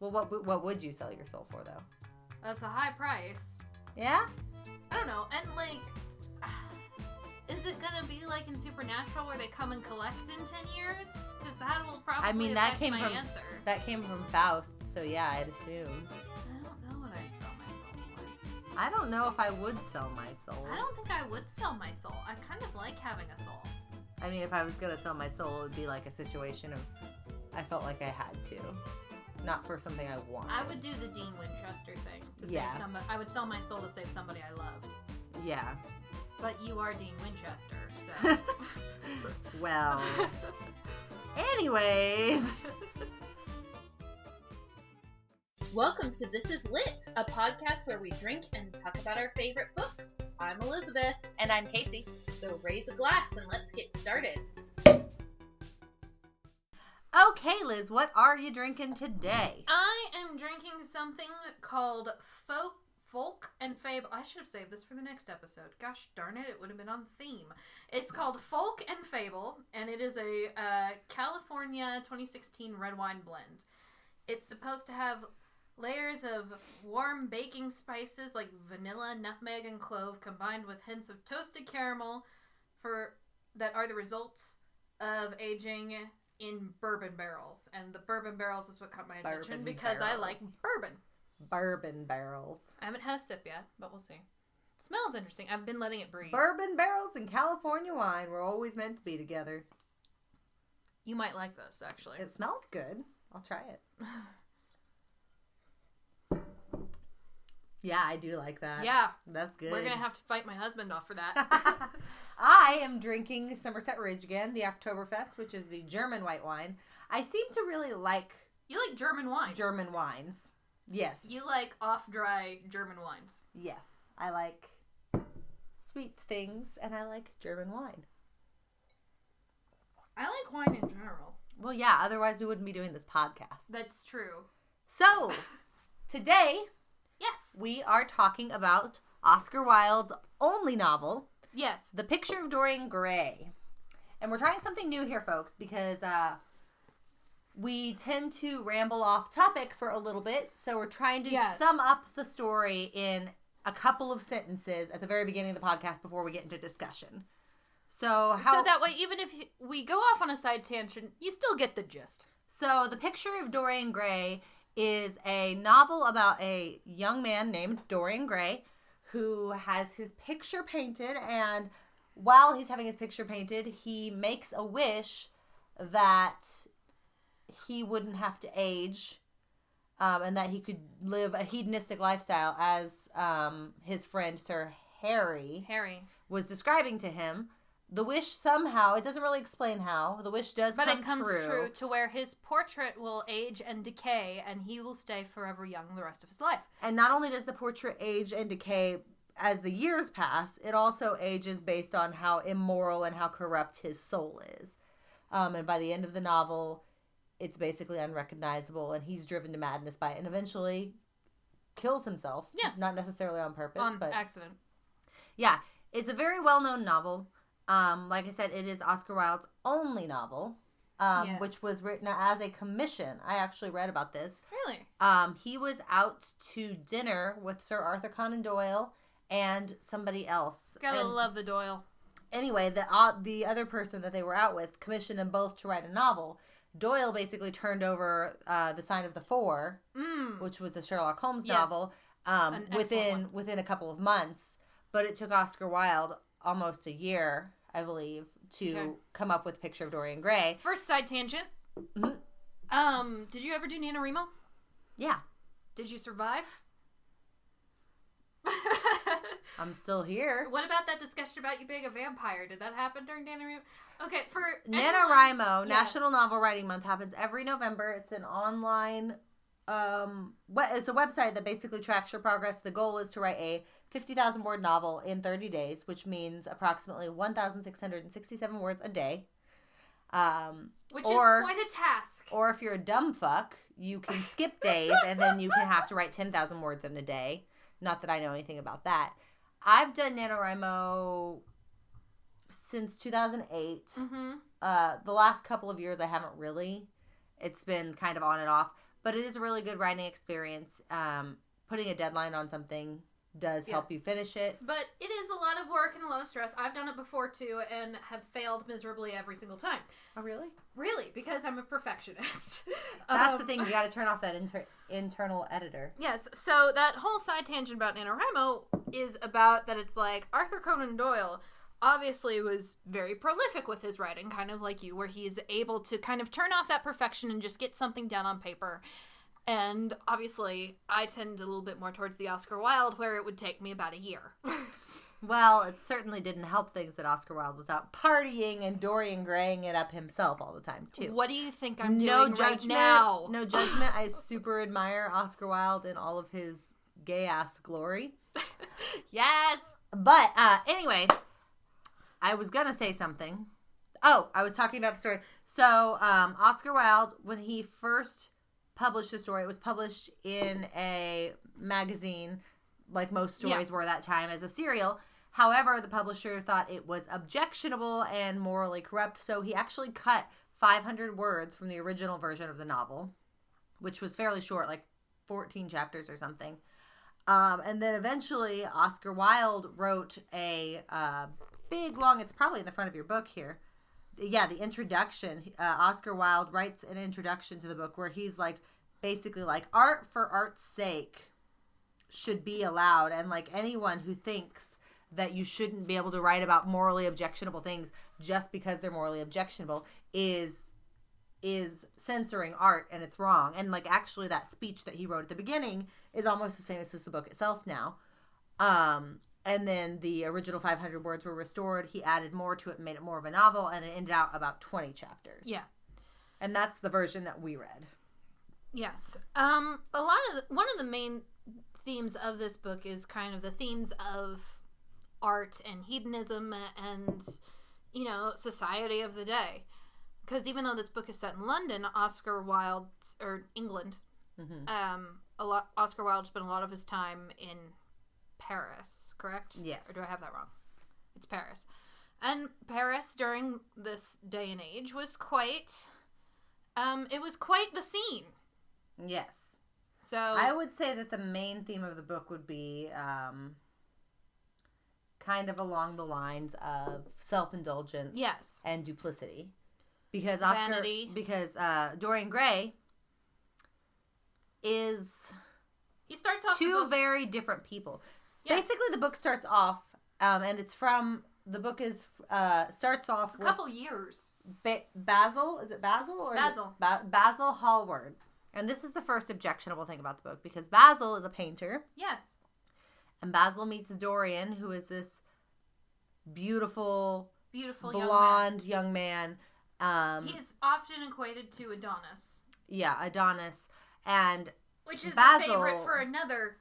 Well, what would you sell your soul for, though? That's a high price. Yeah? I don't know. And, like, is it going to be like in Supernatural where they come and collect in 10 years? Because that will probably affect my answer. That came from Faust, so yeah, I'd assume. I don't know what I'd sell my soul for. I don't know if I would sell my soul. I don't think I would sell my soul. I kind of like having a soul. I mean, if I was going to sell my soul, it would be like a situation of I felt like I had to. Not for something I wanted. I would do the Dean Winchester thing to save somebody. I would sell my soul to save somebody I love. Yeah. But you are Dean Winchester, so. Well. Anyways. Welcome to This Is Lit, a podcast where we drink and talk about our favorite books. I'm Elizabeth. And I'm Casey. So raise a glass and let's get started. Okay, Liz, what are you drinking today? I am drinking something called Folk and Fable. I should have saved this for the next episode. Gosh darn it, it would have been on theme. It's called Folk and Fable, and it is a California 2016 red wine blend. It's supposed to have layers of warm baking spices like vanilla, nutmeg, and clove combined with hints of toasted caramel that are the results of aging in bourbon barrels. And the bourbon barrels is what caught my attention because I like bourbon. Bourbon barrels. I haven't had a sip yet, but we'll see. It smells interesting. I've been letting it breathe. Bourbon barrels and California wine were always meant to be together. You might like this, actually. It smells good. I'll try it. Yeah, I do like that. Yeah. That's good. We're going to have to fight my husband off for that. I am drinking Somerset Ridge again, the Oktoberfest, which is the German white wine. I seem to really like... You like German wine. German wines. Yes. You like off-dry German wines. Yes. I like sweet things, and I like German wine. I like wine in general. Well, yeah, otherwise we wouldn't be doing this podcast. That's true. So, today... Yes. We are talking about Oscar Wilde's only novel. Yes. The Picture of Dorian Gray. And we're trying something new here, folks, because we tend to ramble off topic for a little bit. So we're trying to sum up the story in a couple of sentences at the very beginning of the podcast before we get into discussion. So that way, even if we go off on a side tangent, you still get the gist. So The Picture of Dorian Gray is a novel about a young man named Dorian Gray who has his picture painted, and while he's having his picture painted, he makes a wish that he wouldn't have to age, and that he could live a hedonistic lifestyle as his friend Sir Harry was describing to him. The wish somehow, it doesn't really explain how, the wish does come true. But it comes true to where his portrait will age and decay, and he will stay forever young the rest of his life. And not only does the portrait age and decay as the years pass, it also ages based on how immoral and how corrupt his soul is. And by the end of the novel, it's basically unrecognizable, and he's driven to madness by it, and eventually kills himself. Yes. Not necessarily on purpose. But accident. Yeah. It's a very well-known novel. Like I said, it is Oscar Wilde's only novel, which was written as a commission. I actually read about this. Really? He was out to dinner with Sir Arthur Conan Doyle and somebody else. Gotta love the Doyle. Anyway, the other person that they were out with commissioned them both to write a novel. Doyle basically turned over The Sign of the Four, which was the Sherlock Holmes novel, within a couple of months. But it took Oscar Wilde almost a year, I believe, to come up with Picture of Dorian Gray. First side tangent. Mm-hmm. Did you ever do NaNoWriMo? Yeah. Did you survive? I'm still here. What about that discussion about you being a vampire? Did that happen during NaNoWriMo? Okay, for NaNoWriMo, National Novel Writing Month, happens every November. It's an online... it's a website that basically tracks your progress. The goal is to write a 50,000 word novel in 30 days, which means approximately 1,667 words a day. Which is quite a task. Or if you're a dumb fuck, you can skip days and then you can have to write 10,000 words in a day. Not that I know anything about that. I've done NaNoWriMo since 2008. Mm-hmm. The last couple of years I haven't really. It's been kind of on and off. but it is a really good writing experience. Putting a deadline on something does help you finish it. But it is a lot of work and a lot of stress. I've done it before too and have failed miserably every single time. Oh, really? Really, because I'm a perfectionist. That's the thing. You got to turn off that internal editor. Yes. So that whole side tangent about NaNoWriMo is about that it's like Arthur Conan Doyle obviously was very prolific with his writing, kind of like you, where he's able to kind of turn off that perfection and just get something down on paper. And obviously, I tend a little bit more towards the Oscar Wilde, where it would take me about a year. Well, it certainly didn't help things that Oscar Wilde was out partying and Dorian Graying it up himself all the time, too. What do you think I'm doing right now? No judgment. I super admire Oscar Wilde in all of his gay-ass glory. Yes! But, anyway, I was going to say something. Oh, I was talking about the story. So, Oscar Wilde, when he first published the story, it was published in a magazine, like most stories were that time, as a serial. However, the publisher thought it was objectionable and morally corrupt, so he actually cut 500 words from the original version of the novel, which was fairly short, like 14 chapters or something. And then eventually, Oscar Wilde wrote a big, long, it's probably in the front of your book here. Yeah, the introduction. Oscar Wilde writes an introduction to the book where he's like, basically like, art for art's sake should be allowed. And like anyone who thinks that you shouldn't be able to write about morally objectionable things just because they're morally objectionable is censoring art, and it's wrong. And like actually that speech that he wrote at the beginning is almost as famous as the book itself now. And then the original 500 words were restored. He added more to it and made it more of a novel, and it ended out about 20 chapters. Yeah. And that's the version that we read. Yes. One of the main themes of this book is kind of the themes of art and hedonism and, you know, society of the day. Because even though this book is set in London, Oscar Wilde, or England, Oscar Wilde spent a lot of his time in Paris, correct? Yes. Or do I have that wrong? It's Paris. And Paris during this day and age was quite, it was quite the scene. Yes. So I would say that the main theme of the book would be kind of along the lines of self-indulgence and duplicity. Because Dorian Gray is he starts off two very different people. Yes. Basically, the book starts off, and it's from the book is starts off with a couple years. Basil, is it Basil or Basil? Basil Hallward, and this is the first objectionable thing about the book because Basil is a painter. Yes. And Basil meets Dorian, who is this beautiful blonde young man. He's often equated to Adonis. Yeah, Adonis, and which is Basil, a favorite for another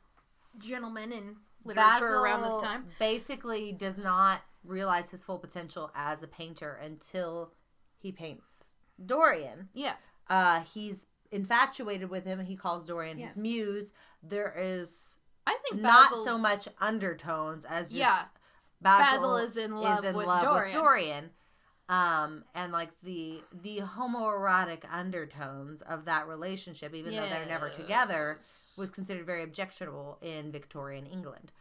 gentleman in literature around this time. Basically does not realize his full potential as a painter until he paints Dorian. Yes. He's infatuated with him. He calls Dorian his muse. There is, I think, not so much undertones as just Basil is in love with Dorian. And like the homoerotic undertones of that relationship, even though they're never together, was considered very objectionable in Victorian England.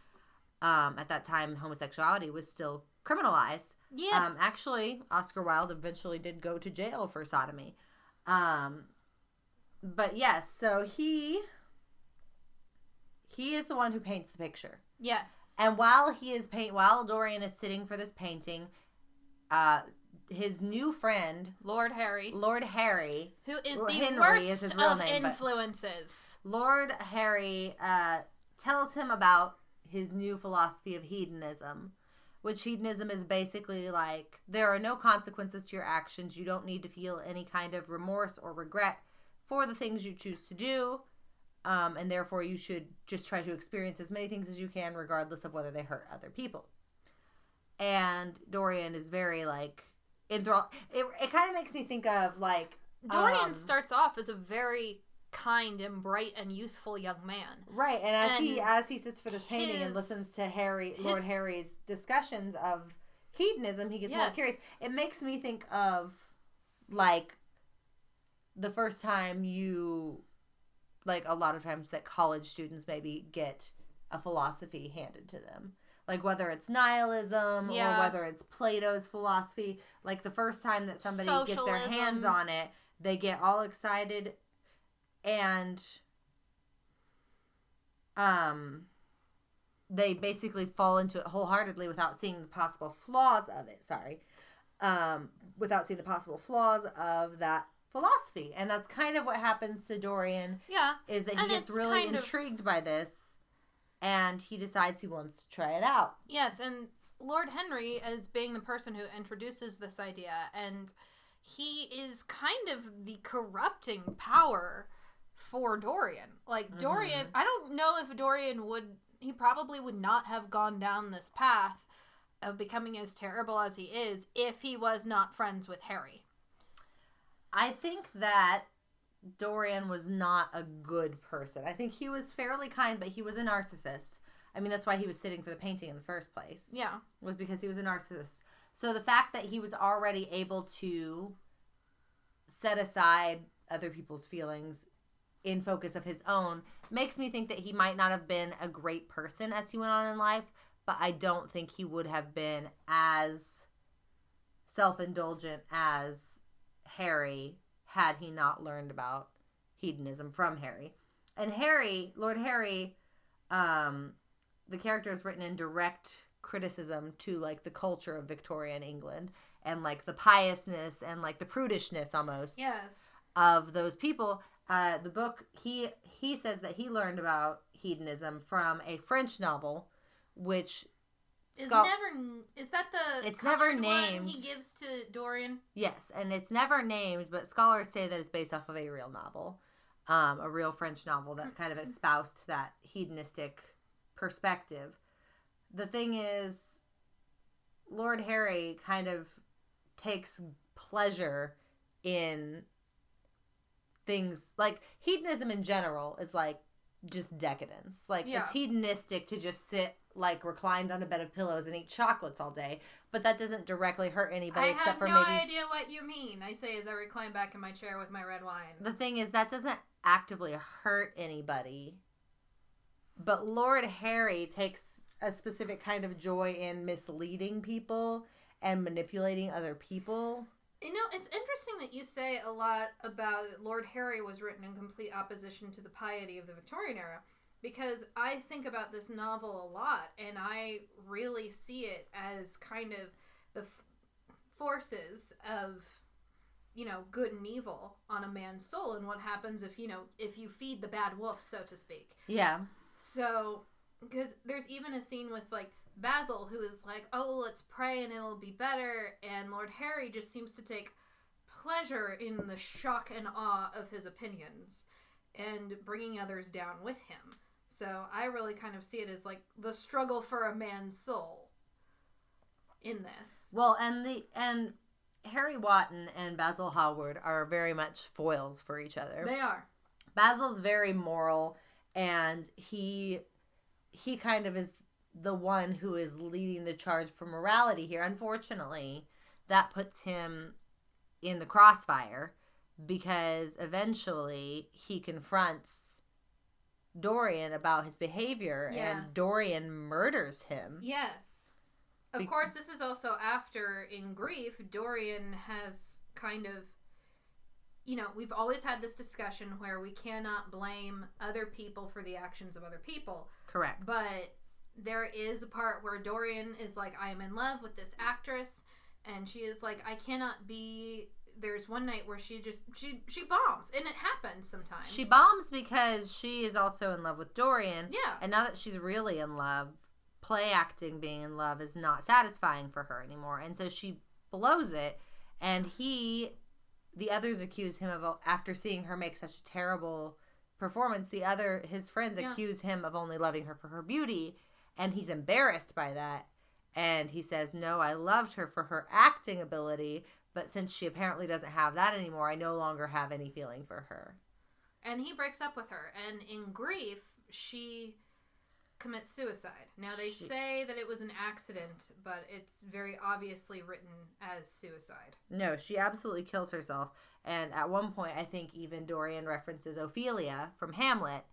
At that time, homosexuality was still criminalized. Yes. Actually, Oscar Wilde eventually did go to jail for sodomy. But yes, so he is the one who paints the picture. Yes. And while Dorian is sitting for this painting, his new friend, Lord Harry, who is the worst of influences. Lord Harry tells him about his new philosophy of hedonism, which hedonism is basically like there are no consequences to your actions. You don't need to feel any kind of remorse or regret for the things you choose to do, and therefore you should just try to experience as many things as you can, regardless of whether they hurt other people. And Dorian is very like enthralled. It kind of makes me think of like Dorian starts off as a very kind and bright and youthful young man, right? And as he sits for this painting and listens to Lord Harry's discussions of hedonism, he gets more curious. It makes me think of like the first time you like a lot of times that college students maybe get a philosophy handed to them. Like whether it's nihilism or whether it's Plato's philosophy. Like the first time that somebody gets their hands on it, they get all excited and they basically fall into it wholeheartedly without seeing the possible flaws of it. Without seeing the possible flaws of that philosophy. And that's kind of what happens to Dorian. Yeah. Is that he gets really intrigued by this and he decides he wants to try it out. Yes, and Lord Henry as being the person who introduces this idea, and he is kind of the corrupting power for Dorian. Like, Dorian, I don't know if Dorian he probably would not have gone down this path of becoming as terrible as he is if he was not friends with Harry. I think that Dorian was not a good person. I think he was fairly kind, but he was a narcissist. I mean, that's why he was sitting for the painting in the first place. Yeah. Was because he was a narcissist. So the fact that he was already able to set aside other people's feelings in focus of his own makes me think that he might not have been a great person as he went on in life, but I don't think he would have been as self-indulgent as Harry had he not learned about hedonism from Harry. And Harry, Lord Harry, the character is written in direct criticism to like the culture of Victorian England and like the piousness and like the prudishness almost of those people. The book, he says that he learned about hedonism from a French novel, which is that the it's never named one he gives to Dorian? Yes, and it's never named, but scholars say that it's based off of a real novel, a real French novel that kind of espoused that hedonistic perspective. The thing is, Lord Harry kind of takes pleasure in things like hedonism in general is like just decadence. Like it's hedonistic to just sit like reclined on a bed of pillows and eat chocolates all day, but that doesn't directly hurt anybody except for maybe. I have no idea what you mean. I say as I recline back in my chair with my red wine. The thing is that doesn't actively hurt anybody, but Lord Harry takes a specific kind of joy in misleading people and manipulating other people. You know, it's interesting that you say a lot about Lord Harry was written in complete opposition to the piety of the Victorian era, because I think about this novel a lot, and I really see it as kind of the forces of, you know, good and evil on a man's soul, and what happens if you feed the bad wolf, so to speak. Yeah. So, because there's even a scene with, like, Basil, who is like, oh, let's pray and it'll be better, and Lord Harry just seems to take pleasure in the shock and awe of his opinions and bringing others down with him. So I really kind of see it as like the struggle for a man's soul in this. Well, and Harry Wotton and Basil Hallward are very much foils for each other. They are. Basil's very moral, and he kind of is the one who is leading the charge for morality here. Unfortunately, that puts him in the crossfire because eventually he confronts Dorian about his behavior and Dorian murders him. Yes. Of course, this is also after, in grief, Dorian has kind of, you know, we've always had this discussion where we cannot blame other people for the actions of other people. Correct. But there is a part where Dorian is like, I am in love with this actress, and she is like, I cannot be. There's one night where she bombs, and it happens sometimes. She bombs because she is also in love with Dorian. Yeah. And now that she's really in love, play acting being in love is not satisfying for her anymore. And so she blows it, and the others accuse him of, after seeing her make such a terrible performance, his friends accuse him of only loving her for her beauty. And he's embarrassed by that. And he says, no, I loved her for her acting ability, but since she apparently doesn't have that anymore, I no longer have any feeling for her. And he breaks up with her. And in grief, she commits suicide. Now, they say that it was an accident, but it's very obviously written as suicide. No, she absolutely kills herself. And at one point, I think even Dorian references Ophelia from Hamlet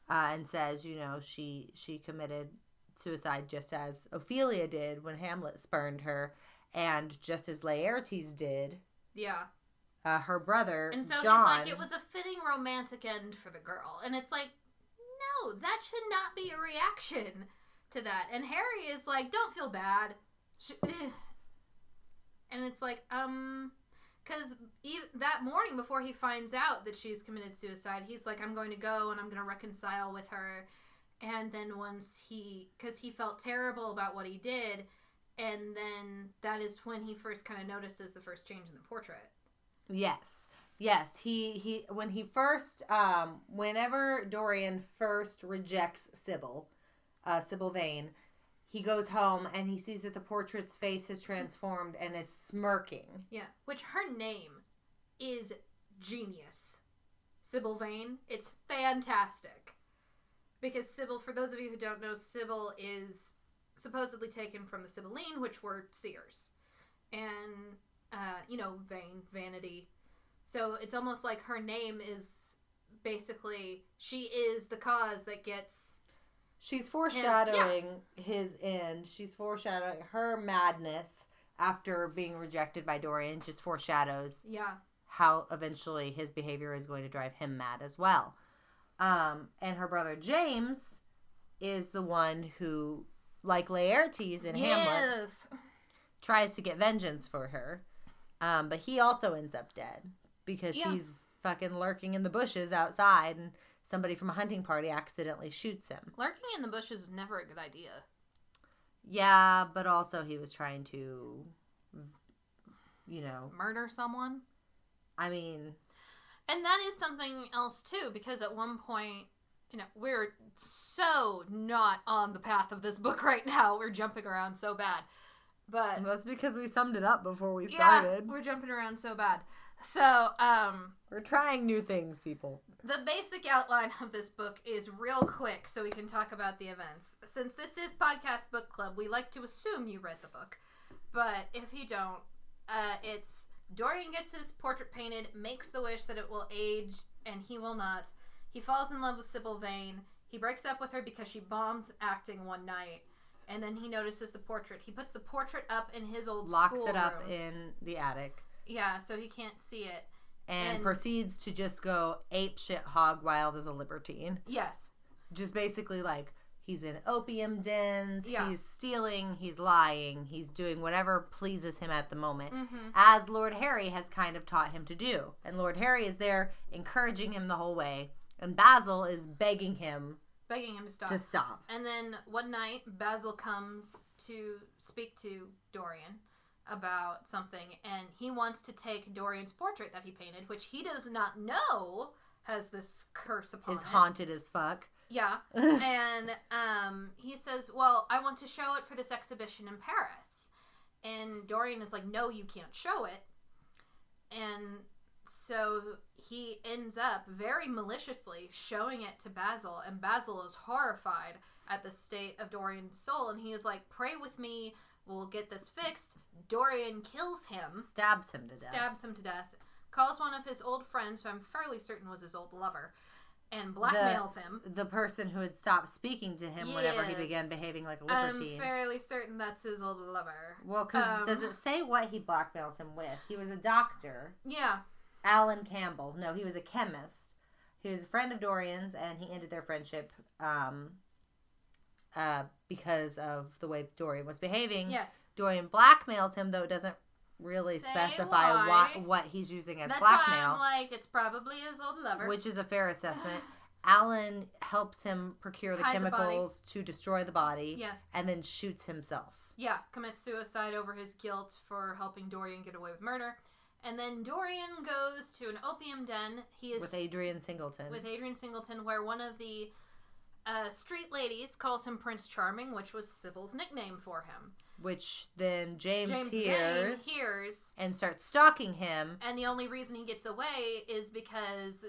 and says, you know, she committed suicide just as Ophelia did when Hamlet spurned her, and just as Laertes did. Yeah. Her brother, and so John. He's like, it was a fitting romantic end for the girl. And it's like, no, that should not be a reaction to that. And Harry is like, don't feel bad. And it's like, because that morning before he finds out that she's committed suicide, he's like, I'm going to go and I'm going to reconcile with her. And then once because he felt terrible about what he did, and then that is when he first kind of notices the first change in the portrait. Yes. He when he first, whenever Dorian first rejects Sybil Vane, he goes home and he sees that the portrait's face has transformed and is smirking. Yeah, which her name is genius. Sybil Vane. It's fantastic. Because Sybil, for those of you who don't know, Sybil is supposedly taken from the Sibylline, which were seers. And, Vane, vanity. So it's almost like her name is basically, she is the cause that gets... She's foreshadowing his end. She's foreshadowing her madness after being rejected by Dorian. Just foreshadows how eventually his behavior is going to drive him mad as well. And her brother James is the one who, like Laertes in Hamlet, tries to get vengeance for her. But he also ends up dead because he's fucking lurking in the bushes outside, and somebody from a hunting party accidentally shoots him. Lurking in the bushes is never a good idea. Yeah, but also he was trying to, murder someone? I mean... And that is something else, too, because at one point, we're so not on the path of this book right now. We're jumping around so bad. But that's because we summed it up before we started. Yeah, we're jumping around so bad. So, we're trying new things, people. The basic outline of this book is real quick so we can talk about the events. Since this is Podcast Book Club, we like to assume you read the book. But if you don't, it's Dorian gets his portrait painted, makes the wish that it will age, and he will not. He falls in love with Sybil Vane. He breaks up with her because she bombs acting one night. And then he notices the portrait. He puts the portrait up in his old Locks school it up room. in the attic. Yeah, so he can't see it. And proceeds to just go apeshit hog wild as a libertine. Yes. Just basically like, he's in opium dens, Yeah. He's stealing, he's lying, he's doing whatever pleases him at the moment. Mm-hmm. As Lord Harry has kind of taught him to do. And Lord Harry is there encouraging him the whole way. And Basil is begging him to stop. And then one night, Basil comes to speak to Dorian about something, and he wants to take Dorian's portrait that he painted, which he does not know has this curse upon it. Is haunted as fuck. Yeah. And he says, well, I want to show it for this exhibition in Paris. And Dorian is like, no, you can't show it. And so he ends up very maliciously showing it to Basil, and Basil is horrified at the state of Dorian's soul, and he is like, pray with me, we'll get this fixed. Dorian kills him. Stabs him to death. Calls one of his old friends, who I'm fairly certain was his old lover, and blackmails him. The person who had stopped speaking to him whenever he began behaving like a libertine. I'm fairly certain that's his old lover. Well, because does it say what he blackmails him with? He was a doctor. Yeah. Alan Campbell. No, he was a chemist. He was a friend of Dorian's, and he ended their friendship because of the way Dorian was behaving. Yes. Dorian blackmails him, though it doesn't really specify what he's using as blackmail. That's why I'm like, it's probably his old lover. Which is a fair assessment. Alan helps him procure the chemicals to destroy the body. Yes. And then shoots himself. Yeah, commits suicide over his guilt for helping Dorian get away with murder. And then Dorian goes to an opium den. With Adrian Singleton. Where one of the street ladies calls him Prince Charming, which was Sybil's nickname for him. Which then James hears and starts stalking him. And the only reason he gets away is because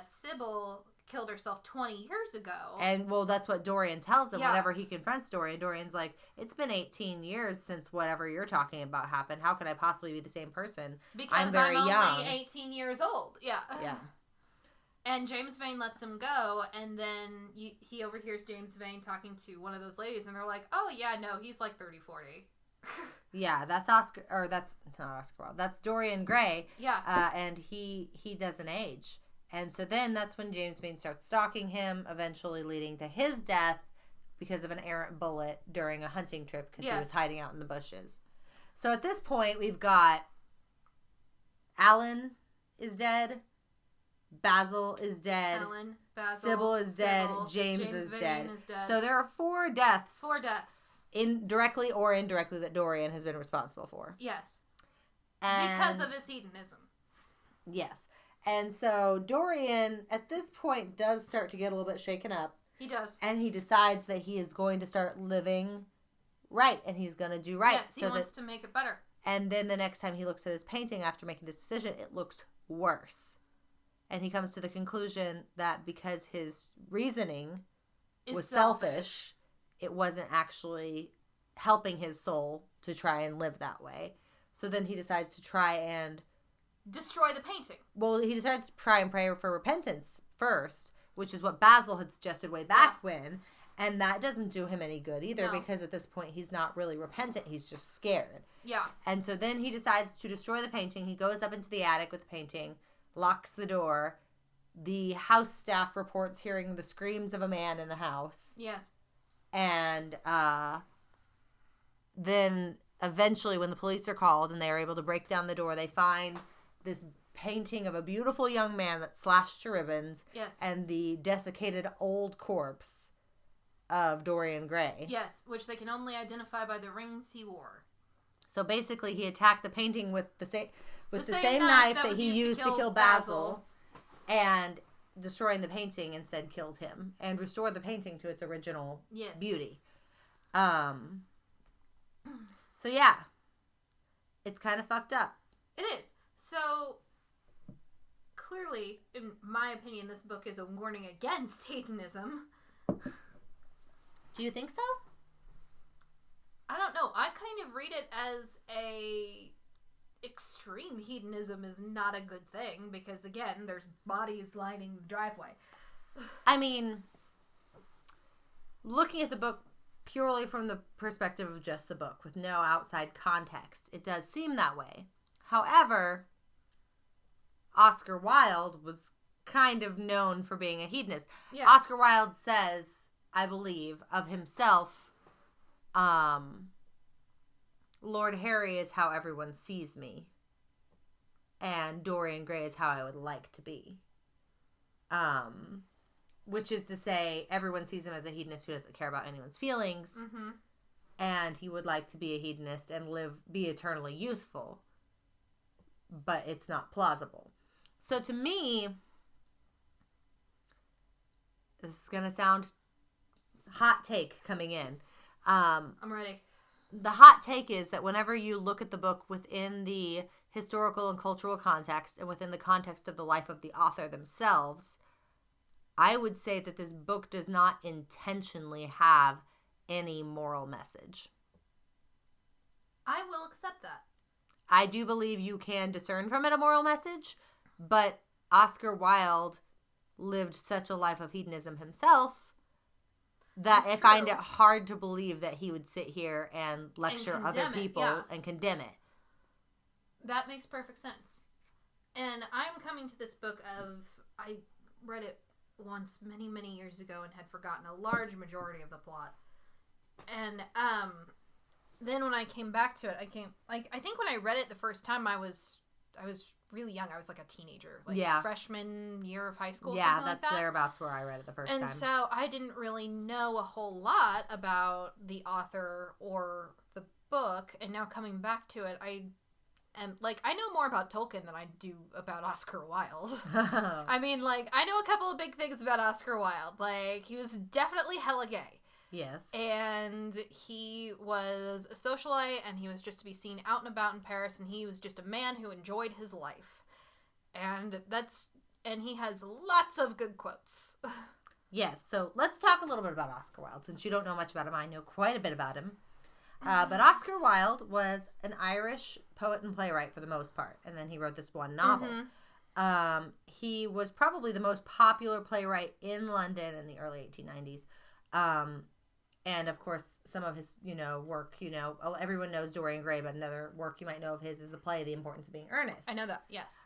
Sybil killed herself 20 years ago. And, well, that's what Dorian tells him. Yeah. Whenever he confronts Dorian, Dorian's like, it's been 18 years since whatever you're talking about happened. How could I possibly be the same person? Because I'm very only young. 18 years old. Yeah. Yeah. And James Vane lets him go, and then he overhears James Vane talking to one of those ladies, and they're like, oh, yeah, no, he's like 30, 40. Yeah, that's that's not Oscar Wilde. That's Dorian Gray. Yeah. And he doesn't age. And so then that's when James Vane starts stalking him, eventually leading to his death because of an errant bullet during a hunting trip because he was hiding out in the bushes. So at this point, we've got Alan is dead. Basil is dead. Alan, Basil, Sybil is dead. James is Vane dead. is dead. So there are 4 deaths. 4 deaths. Directly or indirectly that Dorian has been responsible for. Yes. And because of his hedonism. Yes. And so Dorian, at this point, does start to get a little bit shaken up. He does. And he decides that he is going to start living right. And he's going to do right. Yes, he wants to make it better. And then the next time he looks at his painting after making this decision, it looks worse. And he comes to the conclusion that because his reasoning was selfish, it wasn't actually helping his soul to try and live that way. So then he decides to try and destroy the painting. Well, he decides to try and pray for repentance first, which is what Basil had suggested way back when. And that doesn't do him any good either because at this point he's not really repentant. He's just scared. Yeah. And so then he decides to destroy the painting. He goes up into the attic with the painting, locks the door. The house staff reports hearing the screams of a man in the house. Yes. And then eventually when the police are called and they are able to break down the door, they find this painting of a beautiful young man that's slashed to ribbons. Yes. And the desiccated old corpse of Dorian Gray. Yes, which they can only identify by the rings he wore. So basically he attacked the painting with the same knife that he used to kill Basil. And destroying the painting instead killed him and restored the painting to its original beauty. So yeah, it's kind of fucked up. It is. So clearly, in my opinion, this book is a warning against hedonism. Do you think so? I don't know. I kind of read it as extreme hedonism is not a good thing because, again, there's bodies lining the driveway. I mean, looking at the book purely from the perspective of just the book with no outside context, it does seem that way. However, Oscar Wilde was kind of known for being a hedonist. Yeah. Oscar Wilde says, I believe, of himself, Lord Harry is how everyone sees me. And Dorian Gray is how I would like to be. Which is to say, everyone sees him as a hedonist who doesn't care about anyone's feelings. Mm-hmm. And he would like to be a hedonist and be eternally youthful. But it's not plausible. So to me, this is going to sound hot take coming in. I'm ready. The hot take is that whenever you look at the book within the historical and cultural context and within the context of the life of the author themselves, I would say that this book does not intentionally have any moral message. I will accept that. I do believe you can discern from it a moral message, but Oscar Wilde lived such a life of hedonism himself that I find it hard to believe that he would sit here and lecture other people and condemn it. That makes perfect sense. And I'm coming to this book I read it once many, many years ago and had forgotten a large majority of the plot. And then when I came back to it, I think when I read it the first time, I was really young. I was like a teenager, freshman year of high school. Yeah, something that's like that. Thereabouts where I read it the first time. And so I didn't really know a whole lot about the author or the book. And now coming back to it, I know more about Tolkien than I do about Oscar Wilde. I mean, I know a couple of big things about Oscar Wilde. He was definitely hella gay. Yes. And he was a socialite, and he was just to be seen out and about in Paris, and he was just a man who enjoyed his life. And that's and he has lots of good quotes. Yes, so let's talk a little bit about Oscar Wilde. Since you don't know much about him, I know quite a bit about him. But Oscar Wilde was an Irish poet and playwright for the most part, and then he wrote this one novel. He was probably the most popular playwright in London in the early 1890s. And, of course, some of his, work, everyone knows Dorian Gray, but another work you might know of his is the play The Importance of Being Earnest. I know that, yes.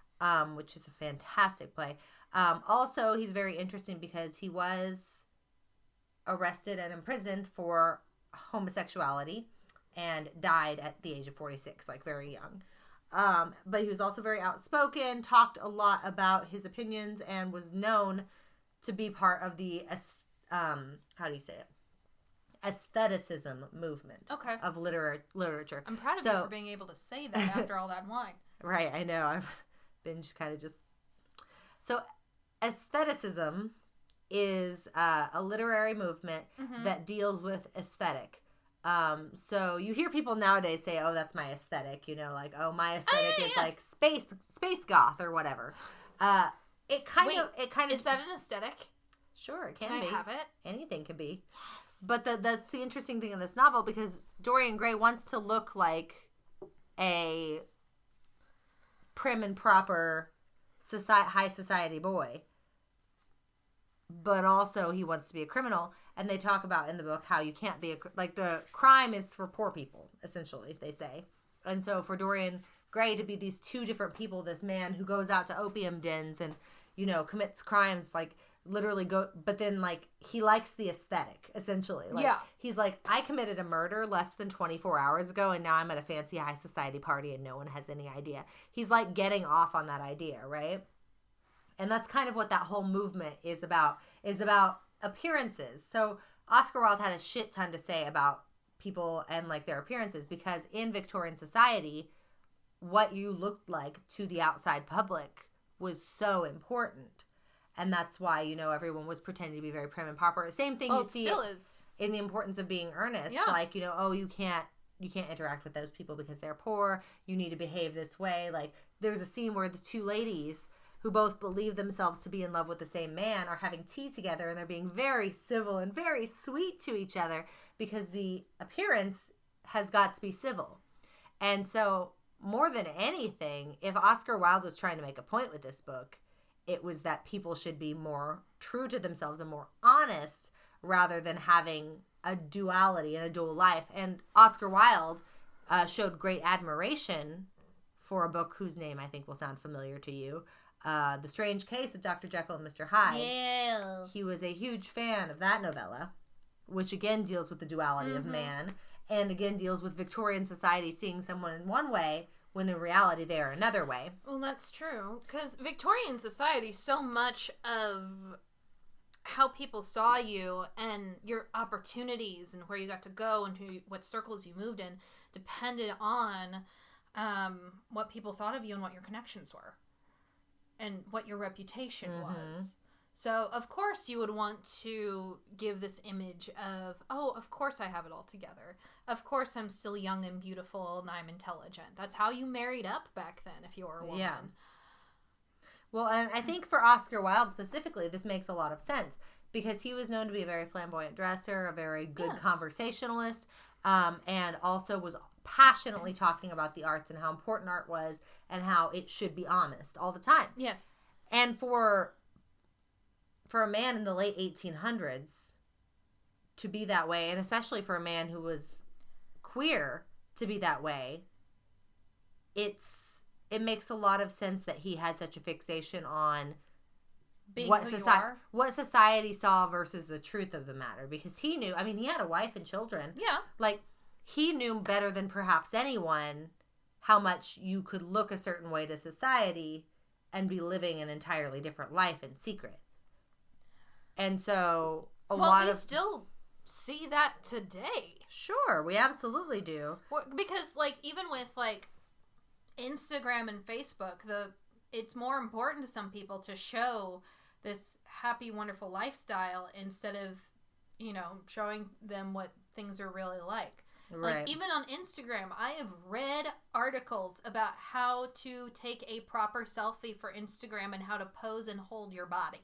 Which is a fantastic play. Also, he's very interesting because he was arrested and imprisoned for homosexuality and died at the age of 46, like very young. But he was also very outspoken, talked a lot about his opinions, and was known to be part of the, how do you say it? Aestheticism movement of literature. I'm proud of you for being able to say that after all that wine. Right, I know. I've been just kind of just... So, aestheticism is a literary movement that deals with aesthetic. So you hear people nowadays say, "Oh, that's my aesthetic," like, "Oh, my aesthetic is like space goth or whatever." It kind of is that an aesthetic? Sure, it can be. Can I have it? Anything can be. Yes. But that's the interesting thing in this novel, because Dorian Gray wants to look like a prim and proper high society boy, but also he wants to be a criminal. And they talk about in the book how you can't be the crime is for poor people, essentially, they say. And so for Dorian Gray to be these two different people, this man who goes out to opium dens and, commits crimes, literally but then, he likes the aesthetic, essentially. He's like, I committed a murder less than 24 hours ago, and now I'm at a fancy high society party and no one has any idea. He's, getting off on that idea, right? And that's kind of what that whole movement is about appearances. So Oscar Wilde had a shit ton to say about people and their appearances, because in Victorian society, what you looked like to the outside public was so important. And that's why, everyone was pretending to be very prim and proper. Same thing you see still is. In The Importance of Being Earnest. Yeah. You can't interact with those people because they're poor. You need to behave this way. There's a scene where the two ladies who both believe themselves to be in love with the same man are having tea together, and they're being very civil and very sweet to each other because the appearance has got to be civil. And so, more than anything, if Oscar Wilde was trying to make a point with this book, it was that people should be more true to themselves and more honest rather than having a duality and a dual life. And Oscar Wilde showed great admiration for a book whose name I think will sound familiar to you, The Strange Case of Dr. Jekyll and Mr. Hyde. Yes. He was a huge fan of that novella, which again deals with the duality of man, and again deals with Victorian society seeing someone in one way when in reality they are another way. Well, that's true, because Victorian society, so much of how people saw you and your opportunities and where you got to go and what circles you moved in depended on what people thought of you and what your connections were and what your reputation was. So, of course, you would want to give this image of, oh, of course I have it all together. Of course I'm still young and beautiful and I'm intelligent. That's how you married up back then if you were a woman. Yeah. Well, and I think for Oscar Wilde specifically, this makes a lot of sense because he was known to be a very flamboyant dresser, a very good conversationalist, and also was passionately talking about the arts and how important art was and how it should be honest all the time. Yes. And for a man in the late 1800s to be that way, and especially for a man who was queer to be that way, it makes a lot of sense that he had such a fixation on being what society saw versus the truth of the matter, because he knew, I mean, he had a wife and children. Yeah. He knew better than perhaps anyone how much you could look a certain way to society and be living an entirely different life in secret. And so we still see that today. Sure, we absolutely do. Because even with Instagram and Facebook, it's more important to some people to show this happy, wonderful lifestyle instead of, showing them what things are really like. Right. Like, even on Instagram, I have read articles about how to take a proper selfie for Instagram and how to pose and hold your body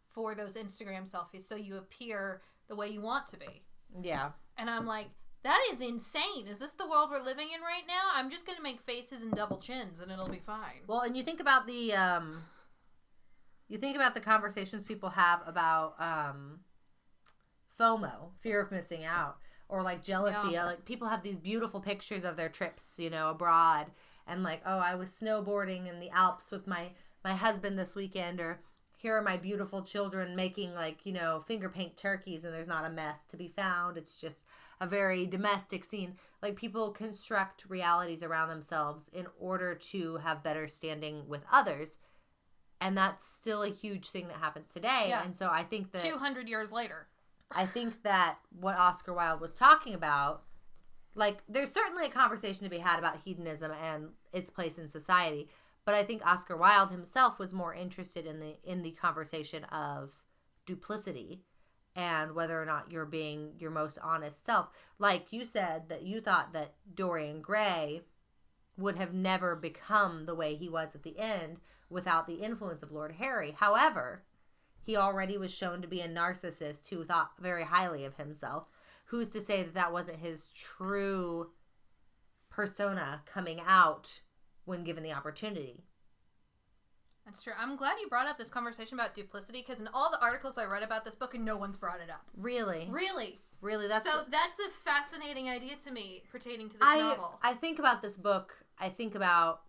for those Instagram selfies so you appear the way you want to be. Yeah. And I'm like, that is insane. Is this the world we're living in right now? I'm just going to make faces and double chins and it'll be fine. Well, and you think about the conversations people have about FOMO, fear of missing out, or like jealousy. Yeah. Like people have these beautiful pictures of their trips, abroad, and like, oh, I was snowboarding in the Alps with my husband this weekend, or here are my beautiful children making like, finger paint turkeys and there's not a mess to be found. It's just a very domestic scene. Like people construct realities around themselves in order to have better standing with others. And that's still a huge thing that happens today. Yeah. And so I think that 200 years later. I think that what Oscar Wilde was talking about, like, there's certainly a conversation to be had about hedonism and its place in society. But I think Oscar Wilde himself was more interested in the conversation of duplicity and whether or not you're being your most honest self. Like you said, that you thought that Dorian Gray would have never become the way he was at the end without the influence of Lord Harry. However, he already was shown to be a narcissist who thought very highly of himself. Who's to say that that wasn't his true persona coming out when given the opportunity? That's true. I'm glad you brought up this conversation about duplicity, because in all the articles I read about this book, no one's brought it up. Really? Really? That's a fascinating idea to me pertaining to this novel. I think about this book. I think about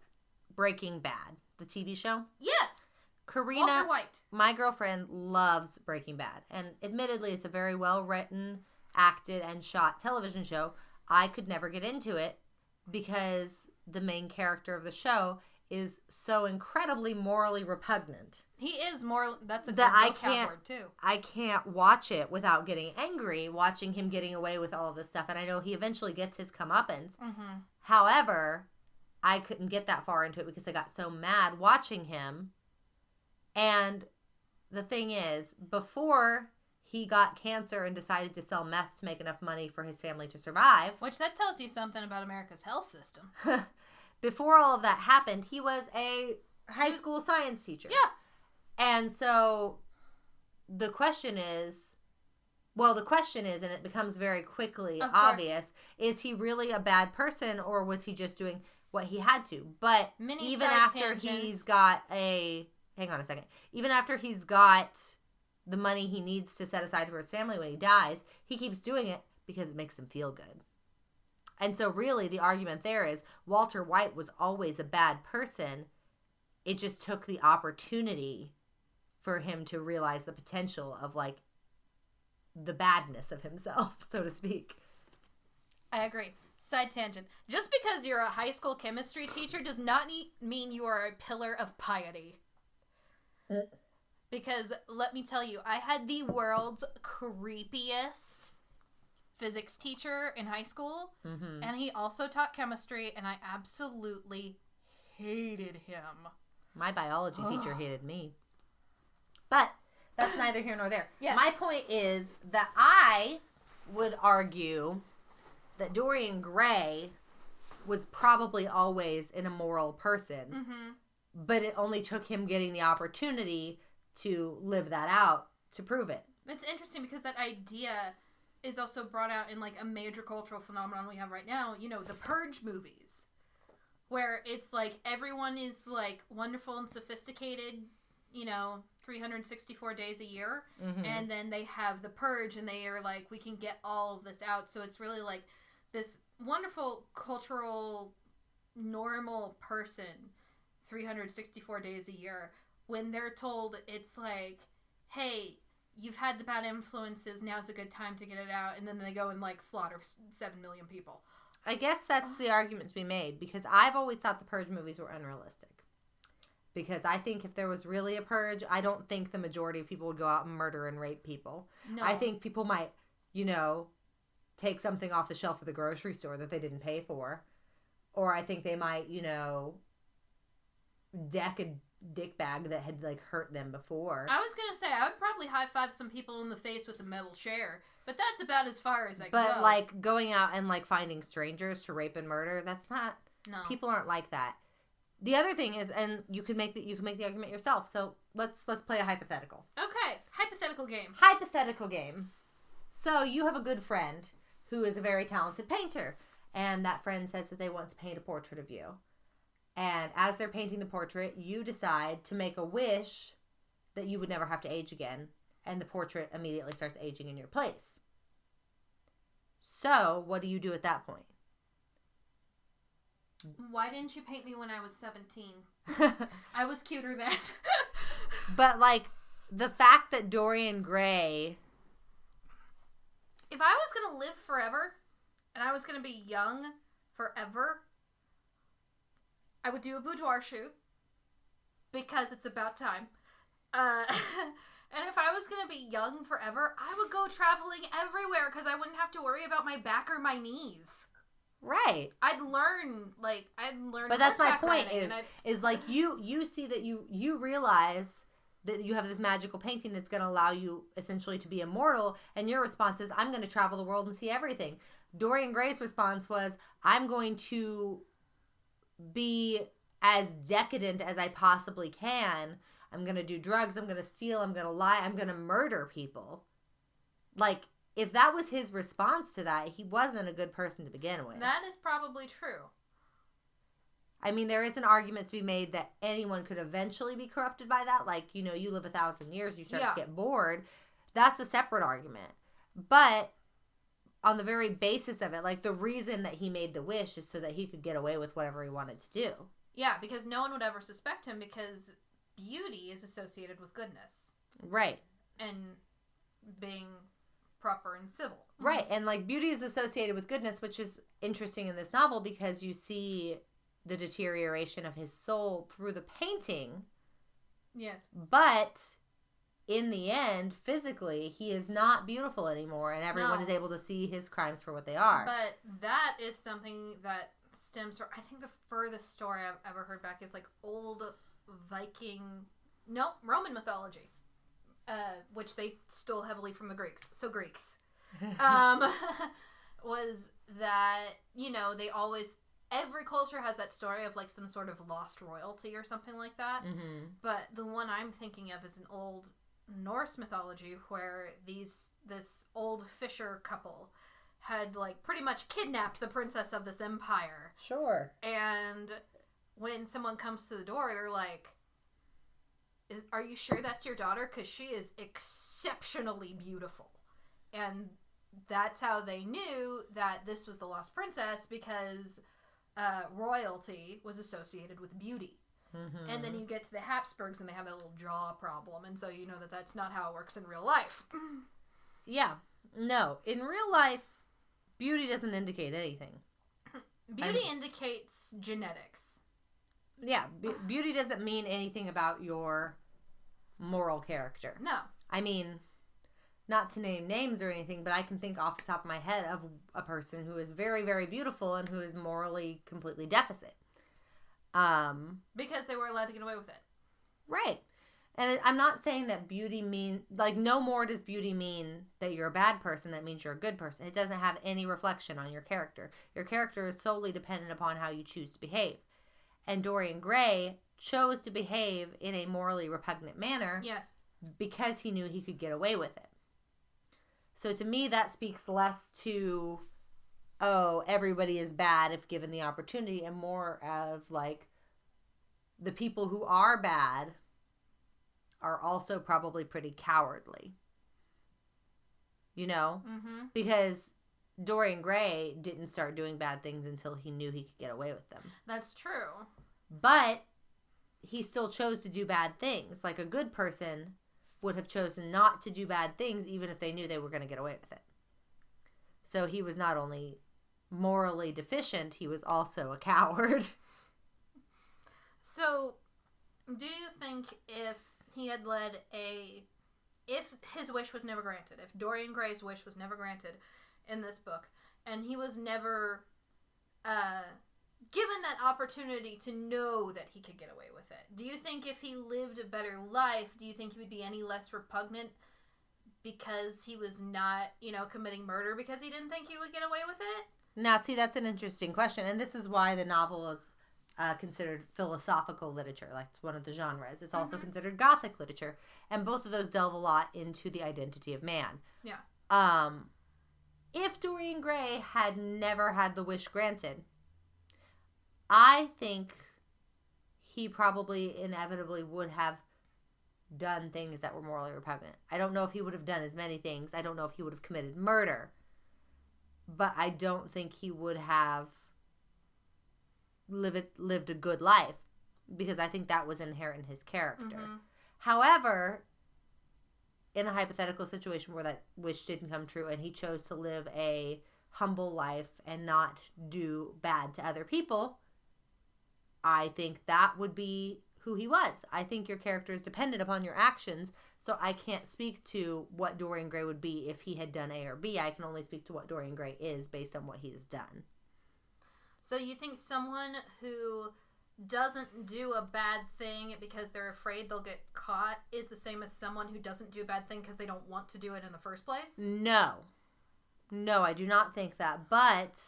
Breaking Bad, the TV show. Yes. Karina, Walter White. My girlfriend, loves Breaking Bad. And admittedly, it's a very well-written, acted, and shot television show. I could never get into it because the main character of the show is so incredibly morally repugnant. He is more. That's a good that vocab word, too. I can't watch it without getting angry, watching him getting away with all of this stuff. And I know he eventually gets his comeuppance. Mm-hmm. However, I couldn't get that far into it because I got so mad watching him. And the thing is, before he got cancer and decided to sell meth to make enough money for his family to survive. Which that tells you something about America's health system. Before all of that happened, he was a high school science teacher. Yeah. And so the question is, and it becomes very quickly obvious, is he really a bad person or was he just doing what he had to? But even after he's got hang on a second. Even after he's got the money he needs to set aside for his family when he dies, he keeps doing it because it makes him feel good. And so really the argument there is Walter White was always a bad person. It just took the opportunity for him to realize the potential of like the badness of himself, so to speak. I agree. Side tangent. Just because you're a high school chemistry teacher does not mean you are a pillar of piety. Because let me tell you, I had the world's creepiest physics teacher in high school, and he also taught chemistry, and I absolutely hated him. My biology teacher hated me. But that's neither here nor there. Yes. My point is that I would argue that Dorian Gray was probably always an immoral person, but it only took him getting the opportunity to live that out to prove it. It's interesting because that idea is also brought out in like a major cultural phenomenon we have right now, the Purge movies, where it's like everyone is like wonderful and sophisticated, 364 days a year, and then they have the Purge and they are like, we can get all of this out. So it's really like this wonderful cultural normal person 364 days a year, when they're told it's like, hey, you've had the bad influences, now's a good time to get it out, and then they go and like slaughter 7 million people. I guess that's the argument to be made, because I've always thought the Purge movies were unrealistic. Because I think if there was really a purge, I don't think the majority of people would go out and murder and rape people. No. I think people might, take something off the shelf of the grocery store that they didn't pay for. Or I think they might, deck a dickbag that had like hurt them before. I was gonna say I would probably high five some people in the face with a metal chair, but that's about as far as I go. But like going out and like finding strangers to rape and murder, that's not. No. People aren't like that. The other thing is, and you can make the argument yourself. So let's play a hypothetical. Okay, hypothetical game. Hypothetical game. So you have a good friend who is a very talented painter, and that friend says that they want to paint a portrait of you. And as they're painting the portrait, you decide to make a wish that you would never have to age again, and the portrait immediately starts aging in your place. So what do you do at that point? Why didn't you paint me when I was 17? I was cuter then. But like the fact that Dorian Gray, if I was going to live forever and I was going to be young forever, I would do a boudoir shoot because it's about time. And if I was going to be young forever, I would go traveling everywhere because I wouldn't have to worry about my back or my knees. right? I'd learn. But that's my horseback point. riding, Is like you see that you realize that you have this magical painting that's going to allow you essentially to be immortal, and your response is, I'm going to travel the world and see everything. Dorian Gray's response was, I'm going to be as decadent as I possibly can. I'm going to do drugs. I'm going to steal. I'm going to lie. I'm going to murder people. Like, if that was his response to that, he wasn't a good person to begin with. That is probably true. I mean, there is an argument to be made that anyone could eventually be corrupted by that. Like, you know, you live 1,000 years, you start to get bored. That's a separate argument. But on the very basis of it, like, the reason that he made the wish is so that he could get away with whatever he wanted to do. Yeah, because no one would ever suspect him because beauty is associated with goodness. Right. And being proper and civil. Right. And, like, beauty is associated with goodness, which is interesting in this novel because you see the deterioration of his soul through the painting. Yes. But in the end, physically, he is not beautiful anymore, and everyone is able to see his crimes for what they are. But that is something that stems from, I think the furthest story I've ever heard back is like old Roman mythology, which they stole heavily from the Greeks. So Greeks. Was that, you know, they always, every culture has that story of like some sort of lost royalty or something like that. Mm-hmm. But the one I'm thinking of is an old Norse mythology where this old fisher couple had like pretty much kidnapped the princess of this empire. Sure. And when someone comes to the door, they're like, are you sure that's your daughter? Because she is exceptionally beautiful. And that's how they knew that this was the lost princess, because royalty was associated with beauty. Mm-hmm. And then you get to the Habsburgs and they have that little jaw problem. And so you know that that's not how it works in real life. Yeah. No. In real life, beauty doesn't indicate anything. Beauty indicates genetics. Yeah. Beauty doesn't mean anything about your moral character. No. I mean, not to name names or anything, but I can think off the top of my head of a person who is very, very beautiful and who is morally completely deficit. Because they were allowed to get away with it. Right. And I'm not saying that beauty means, like, no more does beauty mean that you're a bad person. That means you're a good person. It doesn't have any reflection on your character. Your character is solely dependent upon how you choose to behave. And Dorian Gray chose to behave in a morally repugnant manner. Yes. Because he knew he could get away with it. So to me, that speaks less to, oh, everybody is bad if given the opportunity, and more of, like, the people who are bad are also probably pretty cowardly. You know? Mm-hmm. Because Dorian Gray didn't start doing bad things until he knew he could get away with them. That's true. But he still chose to do bad things. Like, a good person would have chosen not to do bad things even if they knew they were going to get away with it. So he was not only morally deficient, he was also a coward. So, do you think if he had if his wish was never granted, if Dorian Gray's wish was never granted in this book, and he was never given that opportunity to know that he could get away with it, do you think if he lived a better life, do you think he would be any less repugnant because he was not, committing murder because he didn't think he would get away with it? Now, see, that's an interesting question, and this is why the novel is considered philosophical literature. Like, it's one of the genres. It's also considered Gothic literature, and both of those delve a lot into the identity of man. Yeah. If Dorian Gray had never had the wish granted, I think he probably inevitably would have done things that were morally repugnant. I don't know if he would have done as many things. I don't know if he would have committed murder. But I don't think he would have lived a good life, because I think that was inherent in his character. However, in a hypothetical situation where that wish didn't come true and he chose to live a humble life and not do bad to other people, I think that would be who he was. I think your character is dependent upon your actions, so I can't speak to what Dorian Gray would be if he had done A or B. I can only speak to what Dorian Gray is based on what he has done. So you think someone who doesn't do a bad thing because they're afraid they'll get caught is the same as someone who doesn't do a bad thing because they don't want to do it in the first place? No, I do not think that. But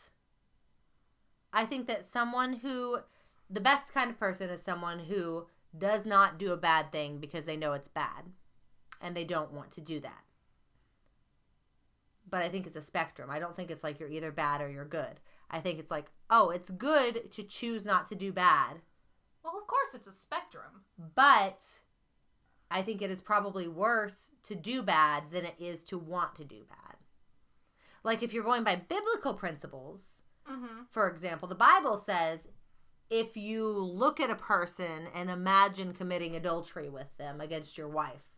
I think that the best kind of person is someone who does not do a bad thing because they know it's bad and they don't want to do that. But I think it's a spectrum. I don't think it's like you're either bad or you're good. I think it's like, oh, it's good to choose not to do bad. Well, of course, it's a spectrum. But I think it is probably worse to do bad than it is to want to do bad. Like, if you're going by biblical principles, for example, the Bible says, if you look at a person and imagine committing adultery with them against your wife,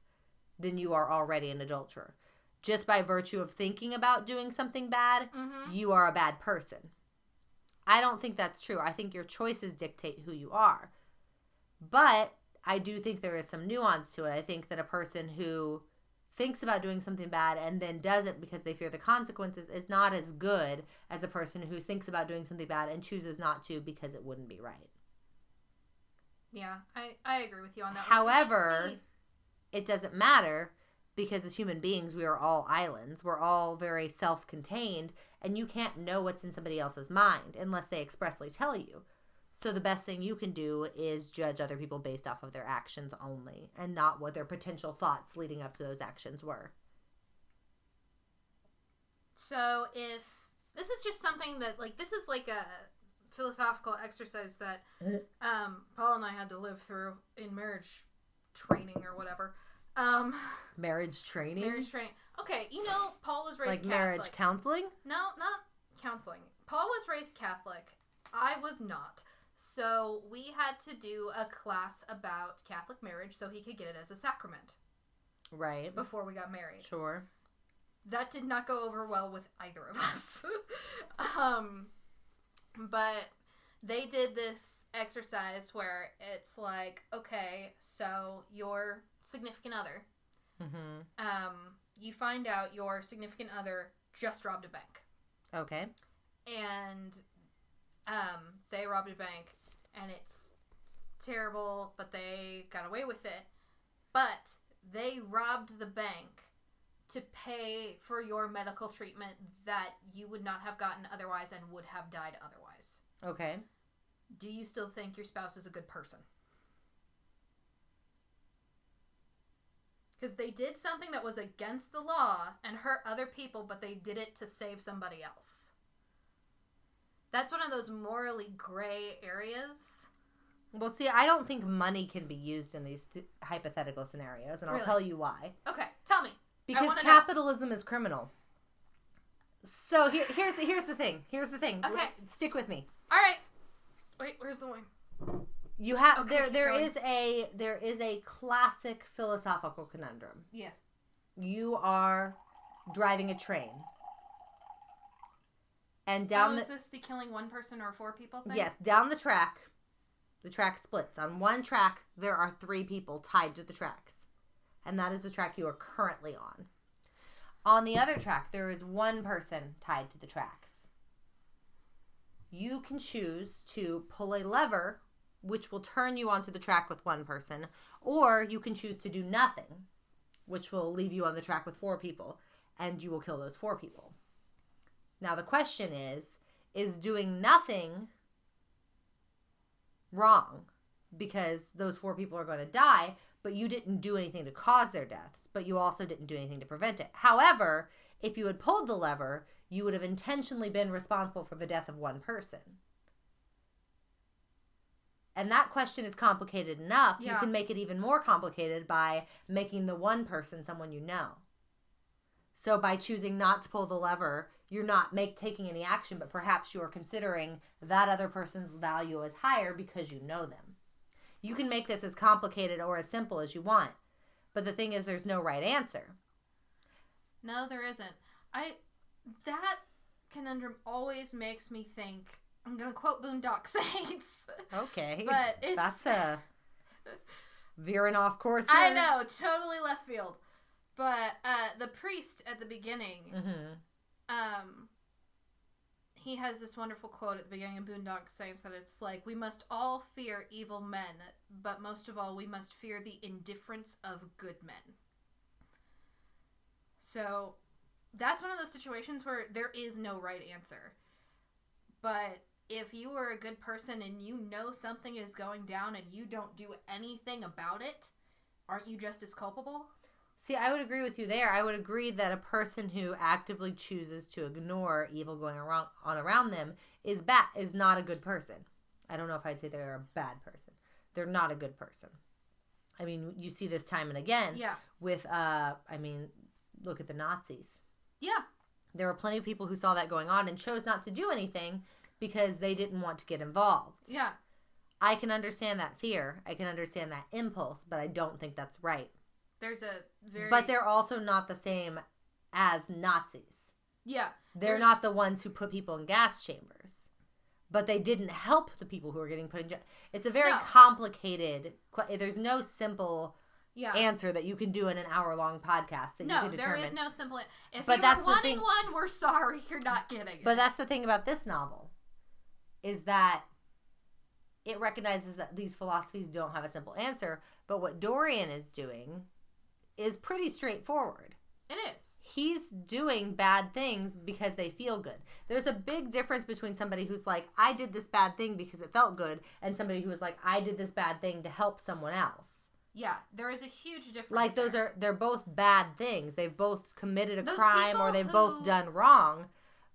then you are already an adulterer. Just by virtue of thinking about doing something bad, you are a bad person. I don't think that's true. I think your choices dictate who you are. But I do think there is some nuance to it. I think that a person who thinks about doing something bad and then does it because they fear the consequences is not as good as a person who thinks about doing something bad and chooses not to because it wouldn't be right. Yeah, I agree with you on that. However, it doesn't matter, because as human beings, we are all islands. We're all very self-contained, and you can't know what's in somebody else's mind unless they expressly tell you. So the best thing you can do is judge other people based off of their actions only, and not what their potential thoughts leading up to those actions were. So if this is just something that, like, this is like a philosophical exercise that Paul and I had to live through in marriage training or whatever. Marriage training? Marriage training. Okay, Paul was raised like Catholic. Marriage counseling? No, not counseling. Paul was raised Catholic. I was not. So we had to do a class about Catholic marriage so he could get it as a sacrament. Right. Before we got married. Sure. That did not go over well with either of us. But they did this exercise where it's like, okay, so your significant other, you find out your significant other just robbed a bank. Okay. And they robbed a bank, and it's terrible, but they got away with it. But they robbed the bank to pay for your medical treatment that you would not have gotten otherwise and would have died otherwise. Okay. Do you still think your spouse is a good person? Because they did something that was against the law and hurt other people, but they did it to save somebody else. That's one of those morally gray areas. Well, see, I don't think money can be used in these hypothetical scenarios, and I'll tell you why. Okay, tell me. Because capitalism is criminal. So here's the thing. Here's the thing. Okay. Stick with me. All right. Wait, where's the wine? You have Okay, there is a classic philosophical conundrum. Yes. You are driving a train. And is this the killing one person or four people thing? Yes, down the track splits. On one track, there are 3 people tied to the tracks. And that is the track you are currently on. On the other track, there is 1 person tied to the tracks. you can choose to pull a lever, which will turn you onto the track with one person, or you can choose to do nothing, which will leave you on the track with 4 people, and you will kill those 4 people. Now, the question is doing nothing wrong? Because those 4 people are going to die, but you didn't do anything to cause their deaths, but you also didn't do anything to prevent it. However, if you had pulled the lever, you would have intentionally been responsible for the death of one person. And that question is complicated enough. Yeah. You can make it even more complicated by making the one person someone you know. So by choosing not to pull the lever, you're not taking any action, but perhaps you're considering that other person's value as higher because you know them. You can make this as complicated or as simple as you want. But the thing is, there's no right answer. No, there isn't. That conundrum always makes me think. I'm going to quote Boondock Saints. Okay. But it's... That's a veering off course here. I know, totally left field. But the priest at the beginning, he has this wonderful quote at the beginning of Boondock Saints that it's like, we must all fear evil men, but most of all, we must fear the indifference of good men. So that's one of those situations where there is no right answer. But if you are a good person and you know something is going down and you don't do anything about it, aren't you just as culpable? See, I would agree with you there. I would agree that a person who actively chooses to ignore evil going on around them is not a good person. I don't know if I'd say they're a bad person. They're not a good person. I mean, you see this time and again. Yeah. With, look at the Nazis. Yeah. There were plenty of people who saw that going on and chose not to do anything because they didn't want to get involved. Yeah. I can understand that fear. I can understand that impulse, but I don't think that's right. There's a very... But they're also not the same as Nazis. Yeah. They're not the ones who put people in gas chambers. But they didn't help the people who were getting put in jail. It's a very complicated... There's no simple answer that you can do in an hour-long podcast that you can determine. No, there is no simple... If you were wanting one, we're sorry. You're not getting it. But that's the thing about this novel, is that it recognizes that these philosophies don't have a simple answer. But what Dorian is doing is pretty straightforward. It is. He's doing bad things because they feel good. There's a big difference between somebody who's like, I did this bad thing because it felt good, and somebody who is like, I did this bad thing to help someone else. Yeah, there is a huge difference. Like, they're both bad things. They've both committed a crime or they've who... both done wrong,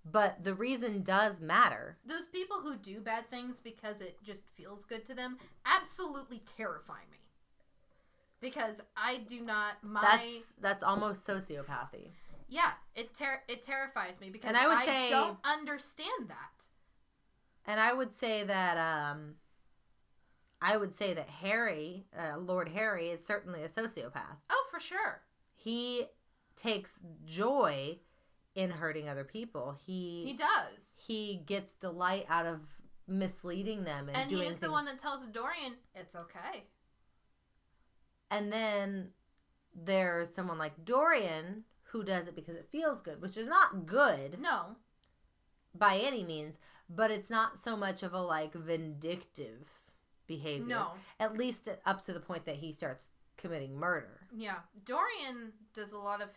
but the reason does matter. Those people who do bad things because it just feels good to them absolutely terrify me. Because I do not... That's almost sociopathy. Yeah, it terrifies me because I don't understand that. And I would say that Harry, Lord Harry, is certainly a sociopath. Oh, for sure. He takes joy in hurting other people. He does. He gets delight out of misleading them and doing things. And he's the one that tells Dorian, it's okay. And then there's someone like Dorian who does it because it feels good, which is not good. No. By any means, but it's not so much of a vindictive behavior. No. At least up to the point that he starts committing murder. Yeah. Dorian does a lot of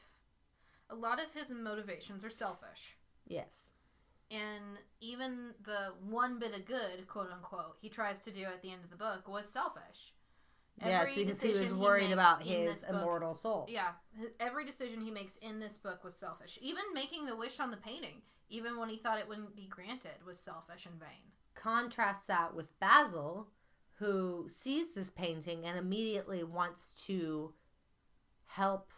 his motivations are selfish. Yes. And even the one bit of good, quote unquote, he tries to do at the end of the book was selfish. Yeah, it's because he was worried about his immortal soul. Yeah. Every decision he makes in this book was selfish. Even making the wish on the painting, even when he thought it wouldn't be granted, was selfish and vain. Contrast that with Basil, who sees this painting and immediately wants to help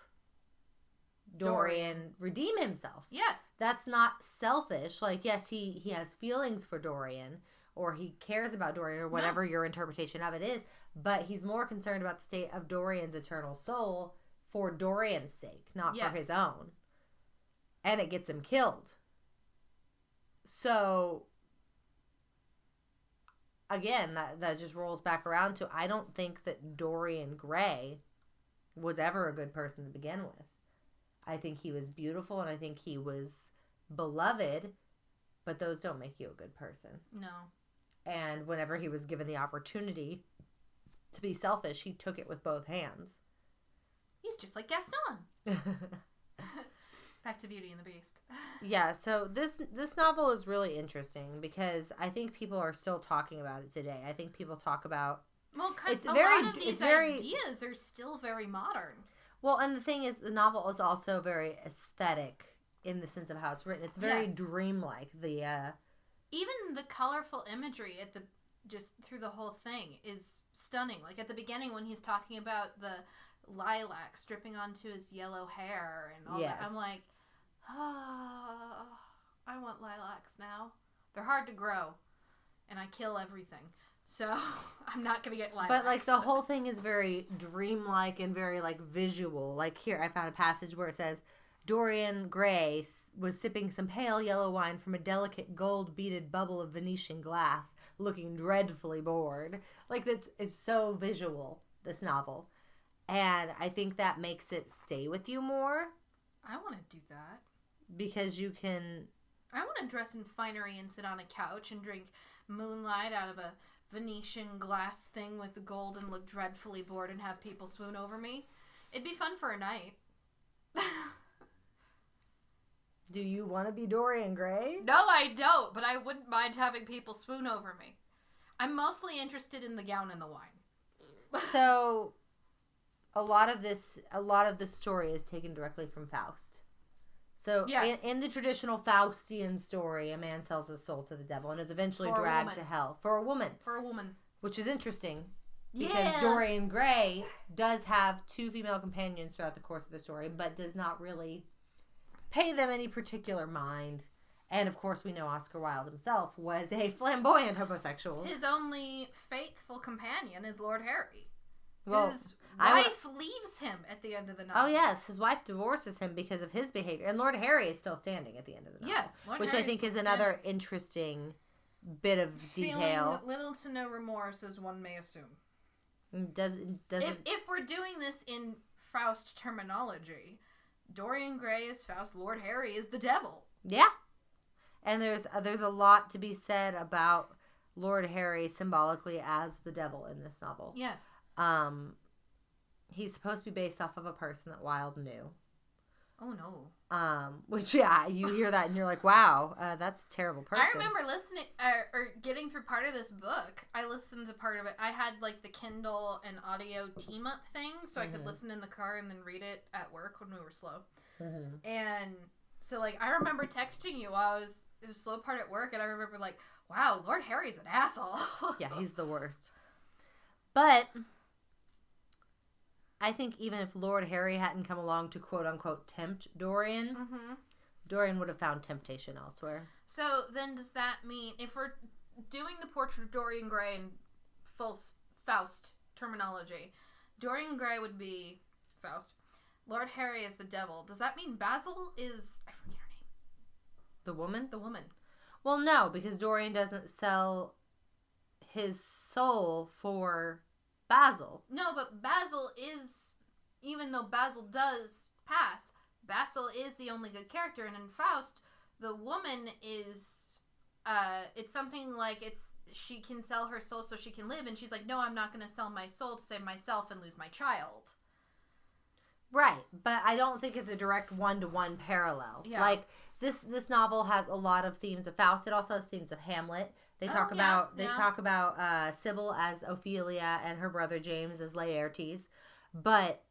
Dorian redeem himself. Yes. That's not selfish. Yes, he has feelings for Dorian, or he cares about Dorian, or whatever your interpretation of it is, but he's more concerned about the state of Dorian's eternal soul for Dorian's sake, not for his own. And it gets him killed. So, again, that just rolls back around to, I don't think that Dorian Gray was ever a good person to begin with. I think he was beautiful, and I think he was beloved, but those don't make you a good person. No. And whenever he was given the opportunity to be selfish, he took it with both hands. He's just like Gaston. Back to Beauty and the Beast. Yeah, so this novel is really interesting because I think people are still talking about it today. I think people talk about... Well, a lot of these ideas are still very modern. Well, and the thing is, the novel is also very aesthetic in the sense of how it's written. It's very dreamlike. Even the colorful imagery just through the whole thing is stunning. Like at the beginning when he's talking about the lilac dripping onto his yellow hair and all that, I'm like, oh, I want lilacs now. They're hard to grow, and I kill everything. So I'm not gonna get lilacs. But like the whole thing is very dreamlike and very like visual. Like here, I found a passage where it says, Dorian Gray was sipping some pale yellow wine from a delicate gold-beaded bubble of Venetian glass, looking dreadfully bored. Like, it's so visual, this novel. And I think that makes it stay with you more. I want to do that. Because you can... I want to dress in finery and sit on a couch and drink moonlight out of a Venetian glass thing with gold and look dreadfully bored and have people swoon over me. It'd be fun for a night. Do you want to be Dorian Gray? No, I don't, but I wouldn't mind having people swoon over me. I'm mostly interested in the gown and the wine. So, a lot of this story is taken directly from Faust. So, yes. in the traditional Faustian story, a man sells his soul to the devil and is eventually dragged to hell. For a woman. For a woman. Which is interesting. Because Dorian Gray does have 2 female companions throughout the course of the story, but does not really pay them any particular mind. And, of course, we know Oscar Wilde himself was a flamboyant homosexual. His only faithful companion is Lord Harry. Well, his wife leaves him at the end of the novel. Oh, yes. His wife divorces him because of his behavior. And Lord Harry is still standing at the end of the novel. Yes. Which I think is another interesting bit of detail. Feeling little to no remorse, as one may assume. If we're doing this in Faust terminology... Dorian Gray is Faust. Lord Harry is the devil. Yeah. And there's a lot to be said about Lord Harry symbolically as the devil in this novel. Yes. He's supposed to be based off of a person that Wilde knew. Oh, no. Which, yeah, you hear that and you're like, wow, that's a terrible person. I remember listening, or getting through part of this book. I listened to part of it. I had, like, the Kindle and audio team-up thing, so I could listen in the car and then read it at work when we were slow. Mm-hmm. And so, like, I remember texting you while it was a slow part at work, and I remember, like, wow, Lord Harry's an asshole. Yeah, he's the worst. But... I think even if Lord Harry hadn't come along to quote-unquote tempt Dorian, Dorian would have found temptation elsewhere. So then does that mean, if we're doing the portrait of Dorian Gray in false Faust terminology, Dorian Gray would be Faust. Lord Harry is the devil. Does that mean Basil is... I forget her name. The woman? The woman. Well, no, because Dorian doesn't sell his soul for... Basil. No, but Basil is, even though Basil does pass, Basil is the only good character, and in Faust, the woman is, it's something like she can sell her soul so she can live, and she's like, no, I'm not going to sell my soul to save myself and lose my child. Right, but I don't think it's a direct one-to-one parallel. Yeah. Like, this novel has a lot of themes of Faust. It also has themes of Hamlet. They talk about Sybil as Ophelia and her brother James as Laertes, but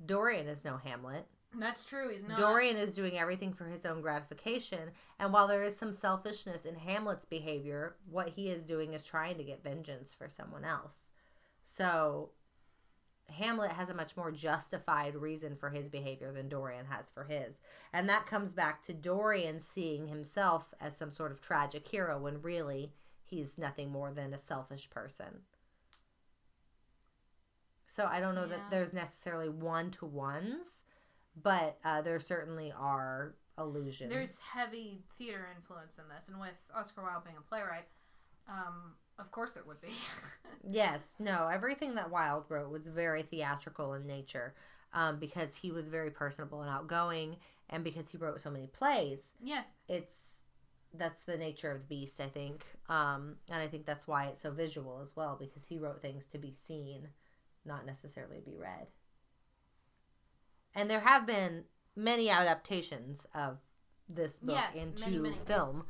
Dorian is no Hamlet. That's true. He's not. Dorian is doing everything for his own gratification, and while there is some selfishness in Hamlet's behavior, what he is doing is trying to get vengeance for someone else. So Hamlet has a much more justified reason for his behavior than Dorian has for his. And that comes back to Dorian seeing himself as some sort of tragic hero when really he's nothing more than a selfish person. So I don't know that there's necessarily one-to-ones, but there certainly are allusions. There's heavy theater influence in this, and with Oscar Wilde being a playwright, of course there would be. Yes, no, everything that Wilde wrote was very theatrical in nature, because he was very personable and outgoing, and because he wrote so many plays. Yes. It's that's the nature of the beast, I think. And I think that's why it's so visual as well, because he wrote things to be seen, not necessarily be read. And there have been many adaptations of this book into many. film.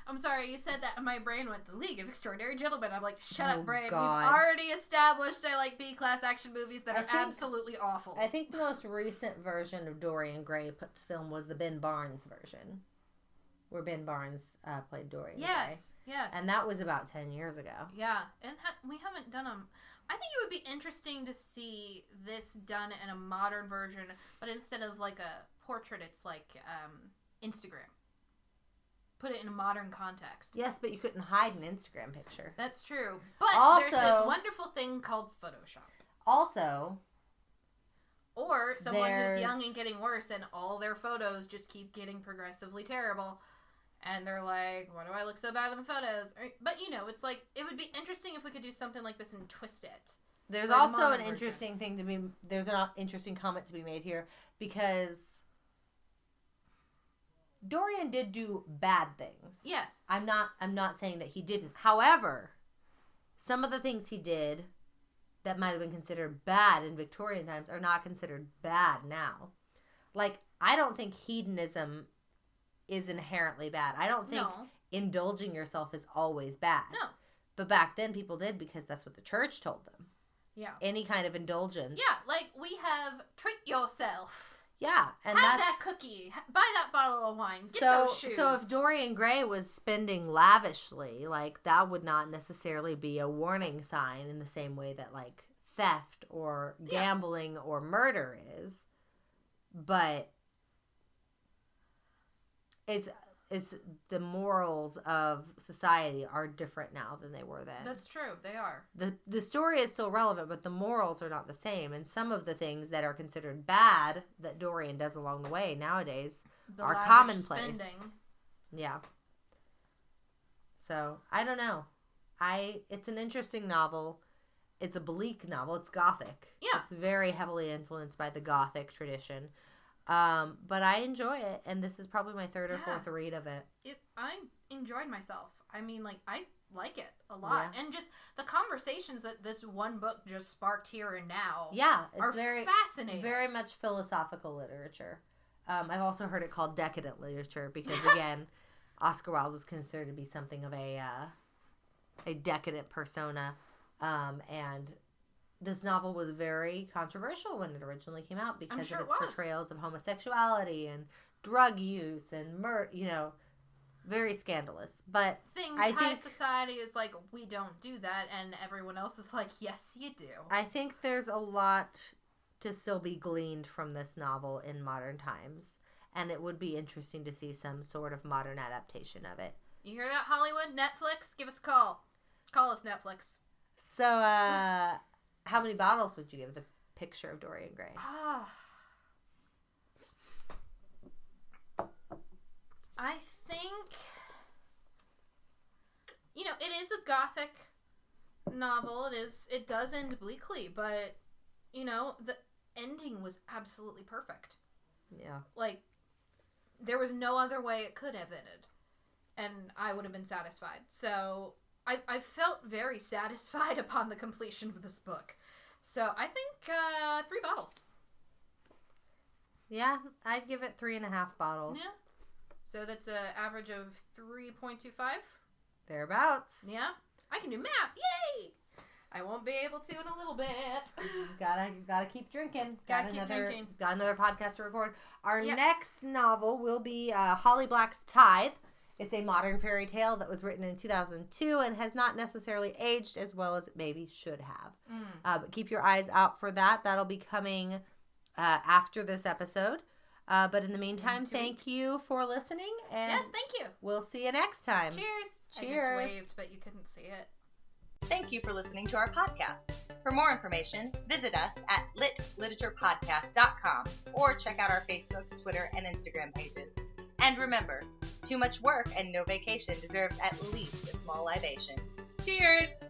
I'm sorry, you said that and my brain went, The League of Extraordinary Gentlemen. I'm like, shut up, brain. God. We've already established I like B-class action movies that are absolutely awful. I think the most recent version of Dorian Gray put to film was the Ben Barnes version, where Ben Barnes played Dorian Gray. Yes. And that was about 10 years ago. Yeah, and we haven't done them. I think it would be interesting to see this done in a modern version, but instead of like a portrait, it's like Instagram. Put it in a modern context. Yes, but you couldn't hide an Instagram picture. That's true. But there's this wonderful thing called Photoshop. Also, or someone who's young and getting worse, and all their photos just keep getting progressively terrible. And they're like, why do I look so bad in the photos? But, it's like, it would be interesting if we could do something like this and twist it. There's also an interesting thing to be, there's an interesting comment to be made here, because Dorian did do bad things. Yes. I'm not saying that he didn't. However, some of the things he did that might have been considered bad in Victorian times are not considered bad now. Like, I don't think hedonism is inherently bad. I don't think indulging yourself is always bad. No. But back then people did, because that's what the church told them. Yeah. Any kind of indulgence. Yeah, like we have treat yourself. Yeah, and have that cookie. Buy that bottle of wine. Get those shoes. So if Dorian Gray was spending lavishly, like, that would not necessarily be a warning sign in the same way that, like, theft or gambling or murder is. But it's the morals of society are different now than they were then. That's true. They are. The story is still relevant, but the morals are not the same. And some of the things that are considered bad that Dorian does along the way nowadays are commonplace. Spending. Yeah. So, I don't know. It's an interesting novel. It's a bleak novel. It's Gothic. Yeah. It's very heavily influenced by the Gothic tradition. But I enjoy it, and this is probably my third or fourth read of it. I enjoyed myself. I mean, like, I like it a lot. Yeah. And just the conversations that this one book just sparked here and now are very fascinating. Very much philosophical literature. I've also heard it called decadent literature because, again, Oscar Wilde was considered to be something of a decadent persona, and this novel was very controversial when it originally came out because of its portrayals of homosexuality and drug use and very scandalous. But I think society is like, we don't do that, and everyone else is like, yes, you do. I think there's a lot to still be gleaned from this novel in modern times, and it would be interesting to see some sort of modern adaptation of it. You hear that, Hollywood? Netflix? Give us a call. Call us, Netflix. So, how many bottles would you give the Picture of Dorian Gray? I think, it is a Gothic novel. It does end bleakly, but, the ending was absolutely perfect. Yeah. Like, there was no other way it could have ended, and I would have been satisfied. So I felt very satisfied upon the completion of this book. So I think 3 bottles. Yeah, I'd give it 3.5 bottles. Yeah. So that's an average of 3.25. Thereabouts. Yeah. I can do math. Yay! I won't be able to in a little bit. Gotta keep drinking. Got another podcast to record. Our next novel will be Holly Black's Tithe. It's a modern fairy tale that was written in 2002 and has not necessarily aged as well as it maybe should have. But keep your eyes out for that. That'll be coming after this episode. But in the meantime, thank you for listening. And yes, thank you. We'll see you next time. Cheers. Cheers. I just waved, but you couldn't see it. Thank you for listening to our podcast. For more information, visit us at litliteraturepodcast.com or check out our Facebook, Twitter, and Instagram pages. And remember, too much work and no vacation deserves at least a small libation. Cheers!